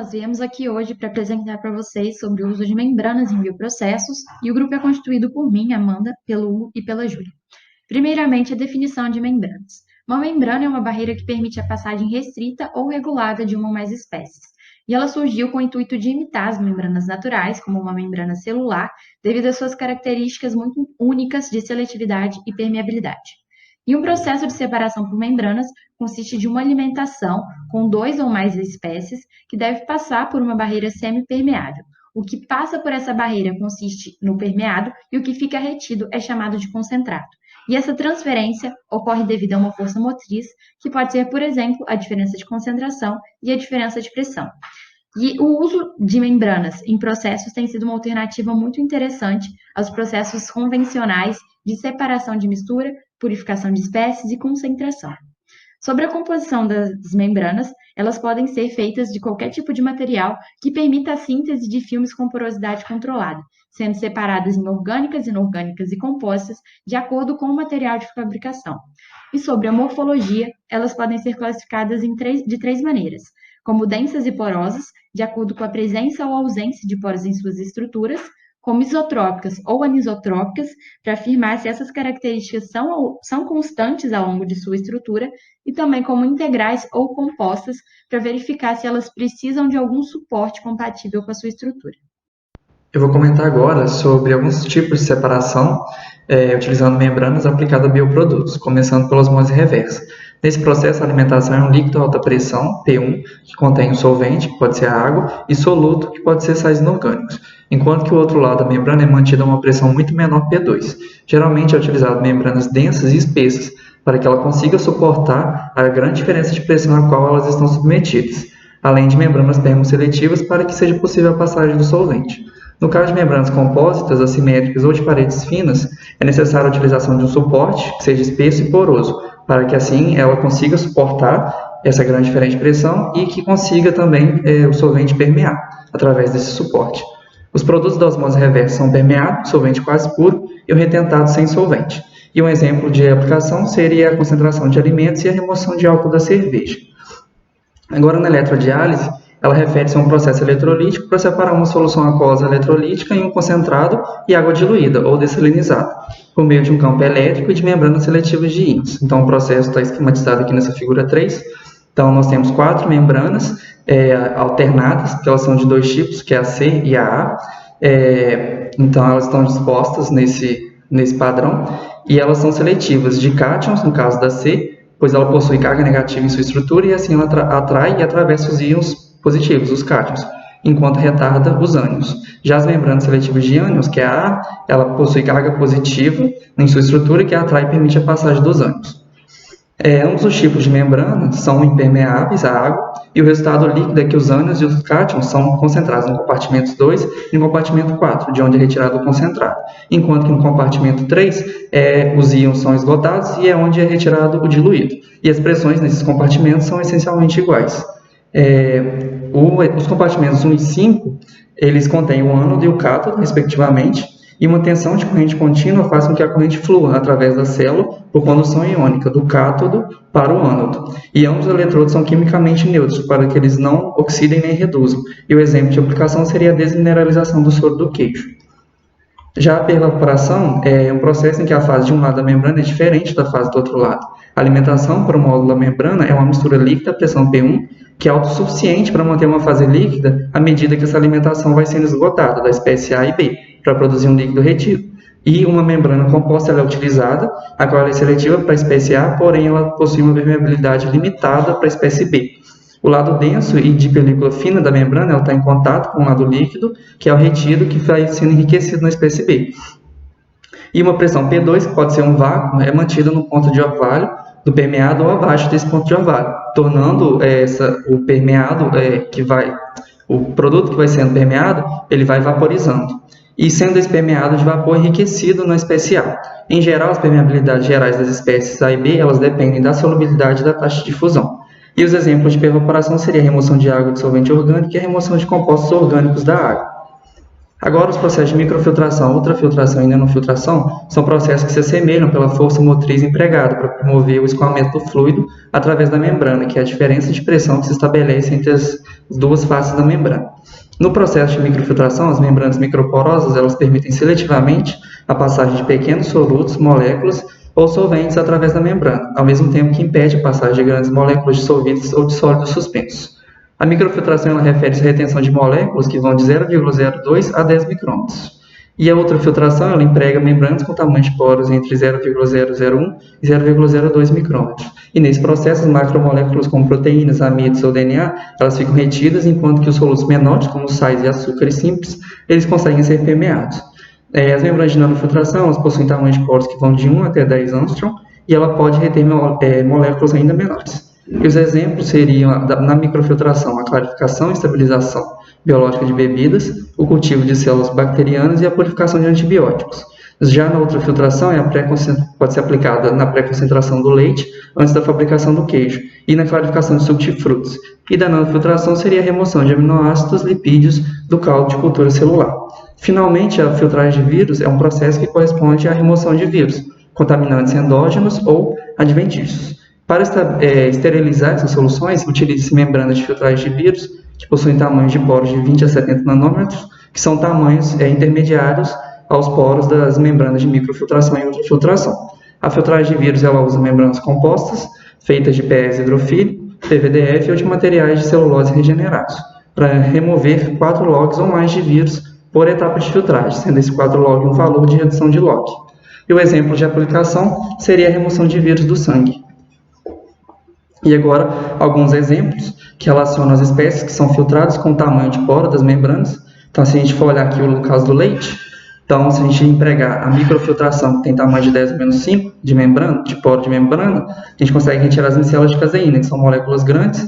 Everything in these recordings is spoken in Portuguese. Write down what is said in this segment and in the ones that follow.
nós viemos aqui hoje para apresentar para vocês sobre o uso de membranas em bioprocessos, e o grupo é constituído por mim, Amanda, pelo Hugo e pela Júlia. Primeiramente, a definição de membranas. Uma membrana é uma barreira que permite a passagem restrita ou regulada de uma ou mais espécies, e ela surgiu com o intuito de imitar as membranas naturais, como uma membrana celular, devido às suas características muito únicas de seletividade e permeabilidade. E um processo de separação por membranas consiste de uma alimentação com 2 ou mais espécies que deve passar por uma barreira semipermeável. O que passa por essa barreira consiste no permeado e o que fica retido é chamado de concentrado. E essa transferência ocorre devido a uma força motriz, que pode ser, por exemplo, a diferença de concentração e a diferença de pressão. E o uso de membranas em processos tem sido uma alternativa muito interessante aos processos convencionais de separação de mistura, purificação de espécies e concentração. Sobre a composição das membranas, elas podem ser feitas de qualquer tipo de material que permita a síntese de filmes com porosidade controlada, sendo separadas em orgânicas, inorgânicas e compostas de acordo com o material de fabricação. E sobre a morfologia, elas podem ser classificadas de três maneiras, como densas e porosas, de acordo com a presença ou ausência de poros em suas estruturas, como isotrópicas ou anisotrópicas, para afirmar se essas características são constantes ao longo de sua estrutura, e também como integrais ou compostas, para verificar se elas precisam de algum suporte compatível com a sua estrutura. Eu vou comentar agora sobre alguns tipos de separação utilizando membranas aplicadas a bioprodutos, começando pela osmose reversa. Nesse processo, a alimentação é um líquido a alta pressão, P1, que contém um solvente, que pode ser a água, e soluto, que pode ser sais inorgânicos, enquanto que o outro lado da membrana é mantida a uma pressão muito menor, P2. Geralmente é utilizado membranas densas e espessas, para que ela consiga suportar a grande diferença de pressão a qual elas estão submetidas, além de membranas termoseletivas para que seja possível a passagem do solvente. No caso de membranas compósitas, assimétricas ou de paredes finas, é necessária a utilização de um suporte que seja espesso e poroso, para que assim ela consiga suportar essa grande diferença de pressão e que consiga também o solvente permear através desse suporte. Os produtos da osmose reversa são permeado, solvente quase puro, e o retentado sem solvente. E um exemplo de aplicação seria a concentração de alimentos e a remoção de álcool da cerveja. Agora, na eletrodiálise, ela refere-se a um processo eletrolítico para separar uma solução aquosa eletrolítica em um concentrado e água diluída ou dessalinizada, por meio de um campo elétrico e de membranas seletivas de íons. Então, o processo está esquematizado aqui nessa figura 3. Então, nós temos 4 membranas alternadas, que elas são de 2 tipos, que é a C e a A. Então, elas estão dispostas nesse padrão, e elas são seletivas de cátions, no caso da C, pois ela possui carga negativa em sua estrutura, e assim ela atrai e atravessa os íons positivos, os cátions, enquanto retarda os ânions. Já as membranas seletivas de ânions, que é a A, ela possui carga positiva em sua estrutura, que atrai e permite a passagem dos ânions. Ambos os tipos de membranas são impermeáveis à água, e o resultado líquido é que os ânions e os cátions são concentrados no compartimento 2 e no compartimento 4, de onde é retirado o concentrado, enquanto que no compartimento 3 os íons são esgotados e é onde é retirado o diluído. E as pressões nesses compartimentos são essencialmente iguais. Os compartimentos 1 e 5, eles contêm o ânodo e o cátodo, respectivamente, e uma tensão de corrente contínua faz com que a corrente flua através da célula por condução iônica, do cátodo para o ânodo. E ambos os eletrodos são quimicamente neutros, para que eles não oxidem nem reduzam. E o exemplo de aplicação seria a desmineralização do soro do queijo. Já a pervaporação é um processo em que a fase de um lado da membrana é diferente da fase do outro lado. A alimentação para o módulo da membrana é uma mistura líquida a pressão P1, que é autossuficiente para manter uma fase líquida à medida que essa alimentação vai sendo esgotada, da espécie A e B, para produzir um líquido retido. E uma membrana composta ela é utilizada, a qual ela é seletiva para a espécie A, porém ela possui uma permeabilidade limitada para a espécie B. O lado denso e de película fina da membrana ela está em contato com o lado líquido, que é o retido, que vai sendo enriquecido na espécie B. E uma pressão P2, que pode ser um vácuo, é mantida no ponto de orvalho do permeado ou abaixo desse ponto de orvalho, tornando o permeado o produto que vai sendo permeado, ele vai vaporizando, e sendo esse permeado de vapor enriquecido na espécie A. Em geral, as permeabilidades gerais das espécies A e B, elas dependem da solubilidade e da taxa de fusão. E os exemplos de pervaporação seriam a remoção de água de solvente orgânico e a remoção de compostos orgânicos da água. Agora, os processos de microfiltração, ultrafiltração e nanofiltração são processos que se assemelham pela força motriz empregada para promover o escoamento do fluido através da membrana, que é a diferença de pressão que se estabelece entre as duas faces da membrana. No processo de microfiltração, as membranas microporosas elas permitem seletivamente a passagem de pequenos solutos, moléculas ou solventes através da membrana, ao mesmo tempo que impede a passagem de grandes moléculas de solventes ou de sólidos suspensos. A microfiltração ela refere-se à retenção de moléculas que vão de 0,02 a 10 micrômetros. E a ultrafiltração ela emprega membranas com tamanho de poros entre 0,001 e 0,02 micrômetros. E nesse processo, as macromoléculas como proteínas, amidos ou DNA, elas ficam retidas, enquanto que os solutos menores, como sais e açúcares simples, eles conseguem ser permeados. As membranas de nanofiltração elas possuem tamanho de poros que vão de 1 até 10 angstrom e ela pode reter moléculas ainda menores. E os exemplos seriam, na microfiltração, a clarificação e estabilização biológica de bebidas, o cultivo de células bacterianas e a purificação de antibióticos. Já na ultrafiltração, pode ser aplicada na pré-concentração do leite antes da fabricação do queijo e na clarificação de suco de frutas. E da nanofiltração seria a remoção de aminoácidos, lipídios do caldo de cultura celular. Finalmente, a filtragem de vírus é um processo que corresponde à remoção de vírus, contaminantes endógenos ou adventícios. Para esterilizar essas soluções, utiliza-se membranas de filtragem de vírus que possuem tamanhos de poros de 20 a 70 nanômetros, que são tamanhos intermediários aos poros das membranas de microfiltração e ultrafiltração. A filtragem de vírus ela usa membranas compostas, feitas de PS hidrofílico, PVDF ou de materiais de celulose regenerados, para remover 4 logs ou mais de vírus por etapa de filtragem, sendo esse 4 log um valor de redução de log. E o exemplo de aplicação seria a remoção de vírus do sangue. E agora, alguns exemplos que relacionam as espécies que são filtradas com o tamanho de poro das membranas. Então, se a gente for olhar aqui no caso do leite, então, se a gente empregar a microfiltração, que tem tamanho de 10-5 de membrana, de poro de membrana, a gente consegue retirar as micelas de caseína, que são moléculas grandes,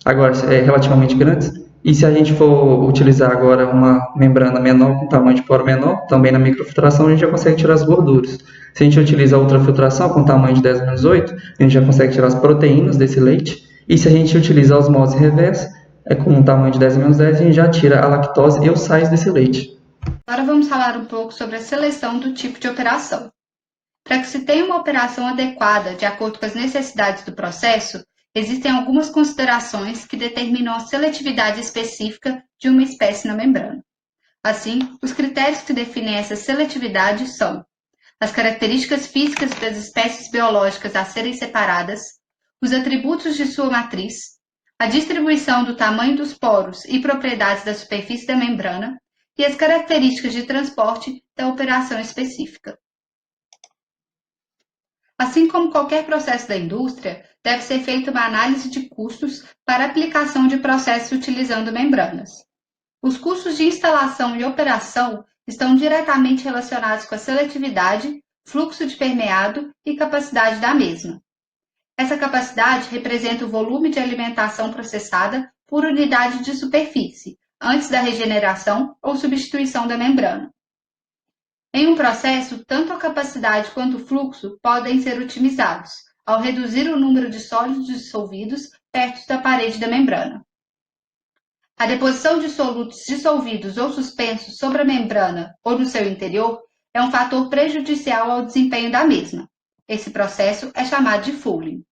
agora, relativamente grandes. E se a gente for utilizar agora uma membrana menor, com tamanho de poro menor, também na microfiltração, a gente já consegue tirar as gorduras. Se a gente utiliza a ultrafiltração com tamanho de 10-8, a gente já consegue tirar as proteínas desse leite. E se a gente utiliza a osmose reversa, com um tamanho de 10-10, a gente já tira a lactose e os sais desse leite. Agora vamos falar um pouco sobre a seleção do tipo de operação. Para que se tenha uma operação adequada de acordo com as necessidades do processo, existem algumas considerações que determinam a seletividade específica de uma espécie na membrana. Assim, os critérios que definem essa seletividade são as características físicas das espécies biológicas a serem separadas, os atributos de sua matriz, a distribuição do tamanho dos poros e propriedades da superfície da membrana e as características de transporte da operação específica. Assim como qualquer processo da indústria, deve ser feita uma análise de custos para a aplicação de processos utilizando membranas. Os custos de instalação e operação estão diretamente relacionados com a seletividade, fluxo de permeado e capacidade da mesma. Essa capacidade representa o volume de alimentação processada por unidade de superfície, antes da regeneração ou substituição da membrana. Em um processo, tanto a capacidade quanto o fluxo podem ser otimizados, ao reduzir o número de sólidos dissolvidos perto da parede da membrana. A deposição de solutos dissolvidos ou suspensos sobre a membrana ou no seu interior é um fator prejudicial ao desempenho da mesma. Esse processo é chamado de fouling.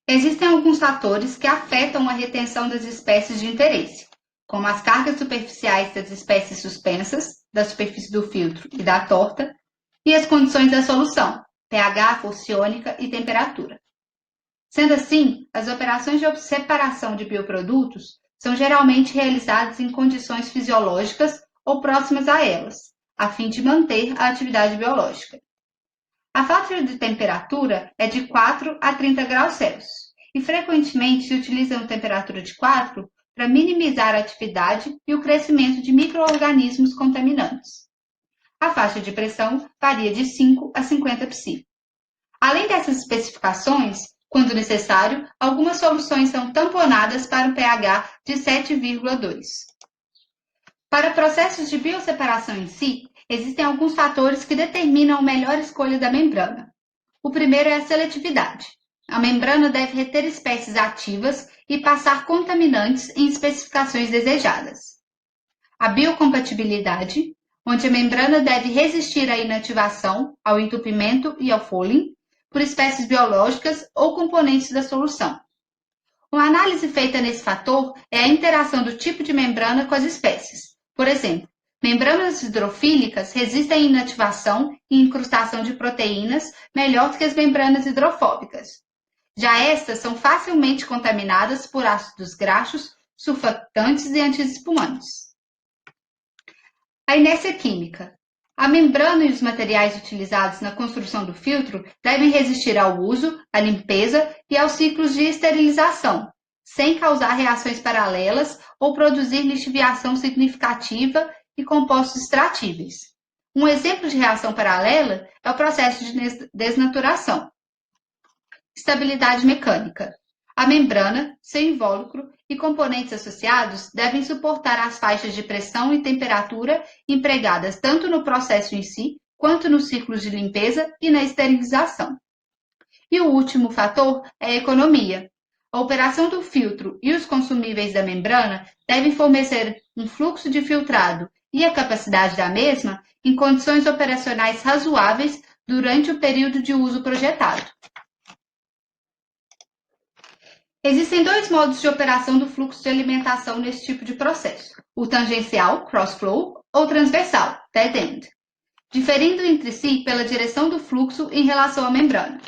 Existem alguns fatores que afetam a retenção das espécies de interesse, como as cargas superficiais das espécies suspensas, da superfície do filtro e da torta, e as condições da solução, pH, força iônica e temperatura. Sendo assim, as operações de separação de bioprodutos são geralmente realizadas em condições fisiológicas ou próximas a elas, a fim de manter a atividade biológica. A faixa de temperatura é de 4 a 30 graus Celsius e frequentemente se utiliza uma temperatura de 4 para minimizar a atividade e o crescimento de micro-organismos contaminantes. A faixa de pressão varia de 5 a 50 psi. Além dessas especificações, quando necessário, algumas soluções são tamponadas para um pH de 7,2. Para processos de bioseparação em si, existem alguns fatores que determinam a melhor escolha da membrana. O primeiro é a seletividade. A membrana deve reter espécies ativas e passar contaminantes em especificações desejadas. a biocompatibilidade, onde a membrana deve resistir à inativação, ao entupimento e ao fouling, por espécies biológicas ou componentes da solução. Uma análise feita nesse fator é a interação do tipo de membrana com as espécies. Por exemplo, membranas hidrofílicas resistem à inativação e incrustação de proteínas melhor do que as membranas hidrofóbicas. Já estas são facilmente contaminadas por ácidos graxos, surfatantes e antiespumantes. A inércia química. A membrana e os materiais utilizados na construção do filtro devem resistir ao uso, à limpeza e aos ciclos de esterilização, sem causar reações paralelas ou produzir lixiviação significativa e compostos extratíveis. Um exemplo de reação paralela é o processo de desnaturação. Estabilidade mecânica. A membrana, seu invólucro e componentes associados devem suportar as faixas de pressão e temperatura empregadas tanto no processo em si, quanto nos ciclos de limpeza e na esterilização. E o último fator é a economia. A operação do filtro e os consumíveis da membrana devem fornecer um fluxo de filtrado e a capacidade da mesma em condições operacionais razoáveis durante o período de uso projetado. Existem dois modos de operação do fluxo de alimentação nesse tipo de processo: o tangencial, cross-flow, ou transversal, dead-end, diferindo entre si pela direção do fluxo em relação à membrana.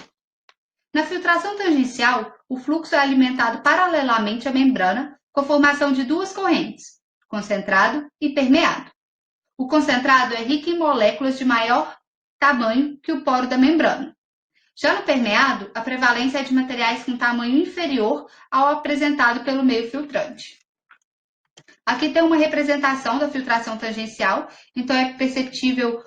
Na filtração tangencial, o fluxo é alimentado paralelamente à membrana com a formação de duas correntes, concentrado e permeado. O concentrado é rico em moléculas de maior tamanho que o poro da membrana. Já no permeado, a prevalência é de materiais com tamanho inferior ao apresentado pelo meio filtrante. Aqui tem uma representação da filtração tangencial, então é perceptível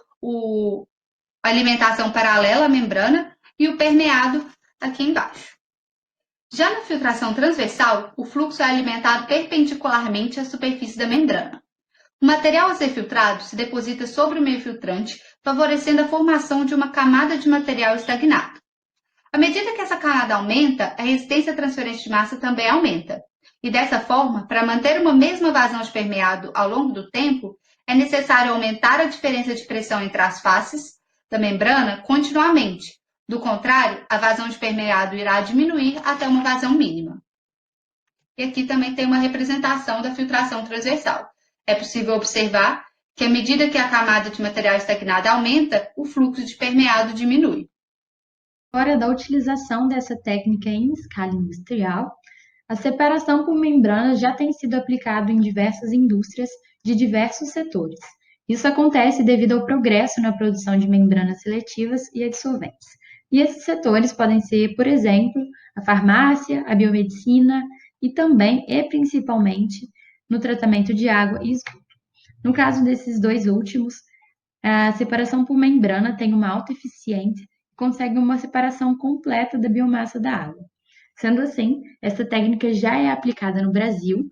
a alimentação paralela à membrana e o permeado aqui embaixo. Já na filtração transversal, o fluxo é alimentado perpendicularmente à superfície da membrana. O material a ser filtrado se deposita sobre o meio filtrante, favorecendo a formação de uma camada de material estagnado. À medida que essa camada aumenta, a resistência à transferência de massa também aumenta. E dessa forma, para manter uma mesma vazão de permeado ao longo do tempo, é necessário aumentar a diferença de pressão entre as faces da membrana continuamente. Do contrário, a vazão de permeado irá diminuir até uma vazão mínima. E aqui também tem uma representação da filtração transversal. É possível observar que à medida que a camada de material estagnado aumenta, o fluxo de permeado diminui. Fora da utilização dessa técnica em escala industrial, a separação por membranas já tem sido aplicada em diversas indústrias de diversos setores. Isso acontece devido ao progresso na produção de membranas seletivas e adsorventes. E esses setores podem ser, por exemplo, a farmácia, a biomedicina e também e principalmente no tratamento de água e esgoto. No caso desses dois últimos, a separação por membrana tem uma alta eficiência e consegue uma separação completa da biomassa da água. Sendo assim, essa técnica já é aplicada no Brasil,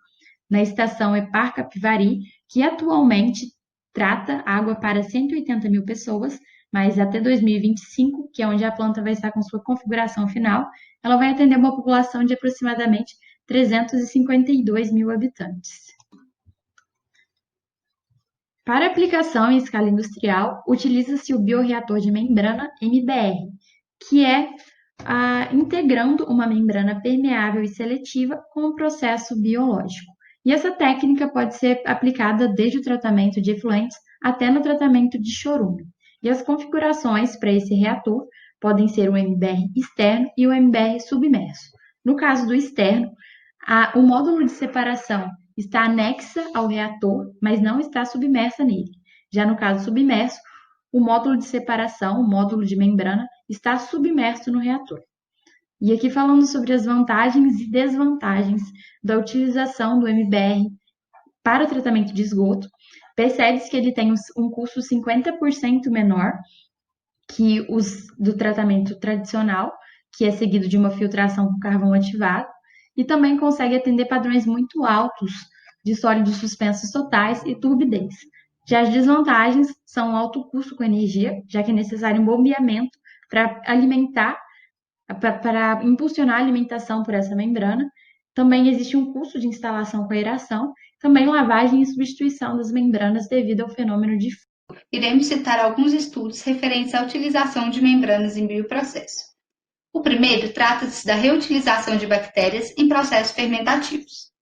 na estação Epar Capivari, que atualmente trata água para 180 mil pessoas, mas até 2025, que é onde a planta vai estar com sua configuração final, ela vai atender uma população de aproximadamente 352 mil habitantes. Para aplicação em escala industrial, utiliza-se o bioreator de membrana MBR, que é integrando uma membrana permeável e seletiva com um processo biológico. E essa técnica pode ser aplicada desde o tratamento de efluentes até no tratamento de chorume. E as configurações para esse reator podem ser o MBR externo e o MBR submerso. No caso do externo, o módulo de separação está anexa ao reator, mas não está submersa nele. Já no caso submerso, o módulo de separação, o módulo de membrana, está submerso no reator. E aqui falando sobre as vantagens e desvantagens da utilização do MBR para o tratamento de esgoto, percebe-se que ele tem um custo 50% menor que os do tratamento tradicional, que é seguido de uma filtração com carvão ativado, e também consegue atender padrões muito altos de sólidos suspensos totais e turbidez. Já as desvantagens são o alto custo com energia, já que é necessário um bombeamento para alimentar, para impulsionar a alimentação por essa membrana. Também existe um custo de instalação com aeração também lavagem e substituição das membranas devido ao fenômeno de Iremos citar alguns estudos referentes à utilização de membranas em bioprocesso. O primeiro trata-se da reutilização de bactérias em processos fermentativos.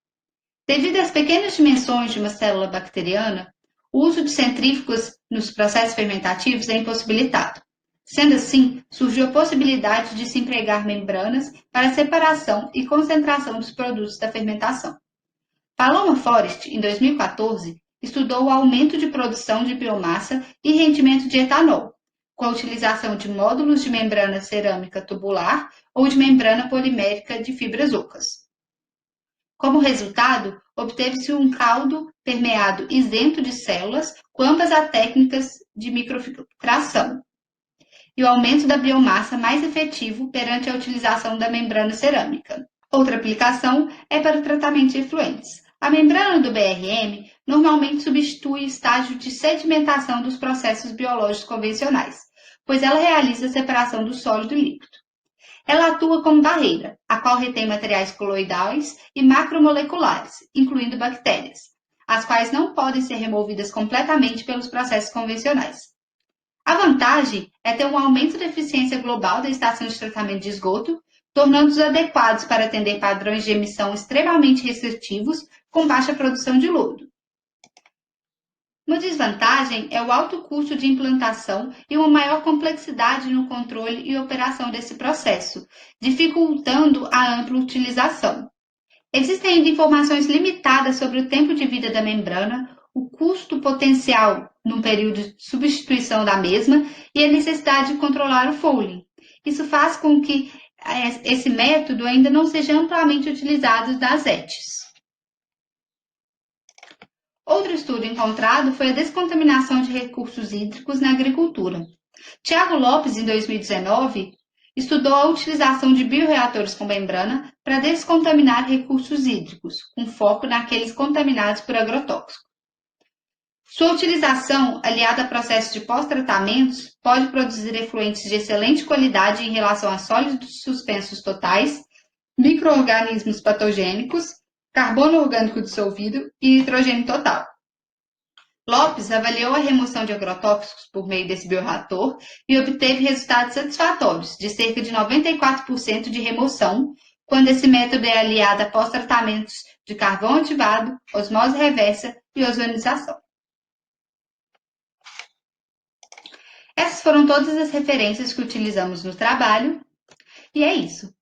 Devido às pequenas dimensões de uma célula bacteriana, o uso de centrífugas nos processos fermentativos é impossibilitado. Sendo assim, surgiu a possibilidade de se empregar membranas para a separação e concentração dos produtos da fermentação. Paloma Forest, em 2014, estudou o aumento de produção de biomassa e rendimento de etanol, com a utilização de módulos de membrana cerâmica tubular ou de membrana polimérica de fibras ocas. Como resultado, obteve-se um caldo permeado isento de células com ambas as técnicas de microfiltração e o aumento da biomassa mais efetivo perante a utilização da membrana cerâmica. Outra aplicação é para o tratamento de efluentes. A membrana do BRM normalmente substitui o estágio de sedimentação dos processos biológicos convencionais, pois ela realiza a separação do sólido e líquido. Ela atua como barreira, a qual retém materiais coloidais e macromoleculares, incluindo bactérias, as quais não podem ser removidas completamente pelos processos convencionais. A vantagem é ter um aumento da eficiência global da estação de tratamento de esgoto, tornando-os adequados para atender padrões de emissão extremamente restritivos com baixa produção de lodo. Uma desvantagem é o alto custo de implantação e uma maior complexidade no controle e operação desse processo, dificultando a ampla utilização. Existem ainda informações limitadas sobre o tempo de vida da membrana, o custo potencial num período de substituição da mesma e a necessidade de controlar o fouling. Isso faz com que esse método ainda não seja amplamente utilizado nas ETs. Outro estudo encontrado foi a descontaminação de recursos hídricos na agricultura. Tiago Lopes, em 2019, estudou a utilização de bioreatores com membrana para descontaminar recursos hídricos, com foco naqueles contaminados por agrotóxicos. Sua utilização, aliada a processos de pós-tratamentos, pode produzir efluentes de excelente qualidade em relação a sólidos suspensos totais, micro-organismos patogênicos, carbono orgânico dissolvido e nitrogênio total. Lopes avaliou a remoção de agrotóxicos por meio desse bioreator e obteve resultados satisfatórios, de cerca de 94% de remoção, quando esse método é aliado a pós-tratamentos de carvão ativado, osmose reversa e ozonização. Essas foram todas as referências que utilizamos no trabalho, e é isso.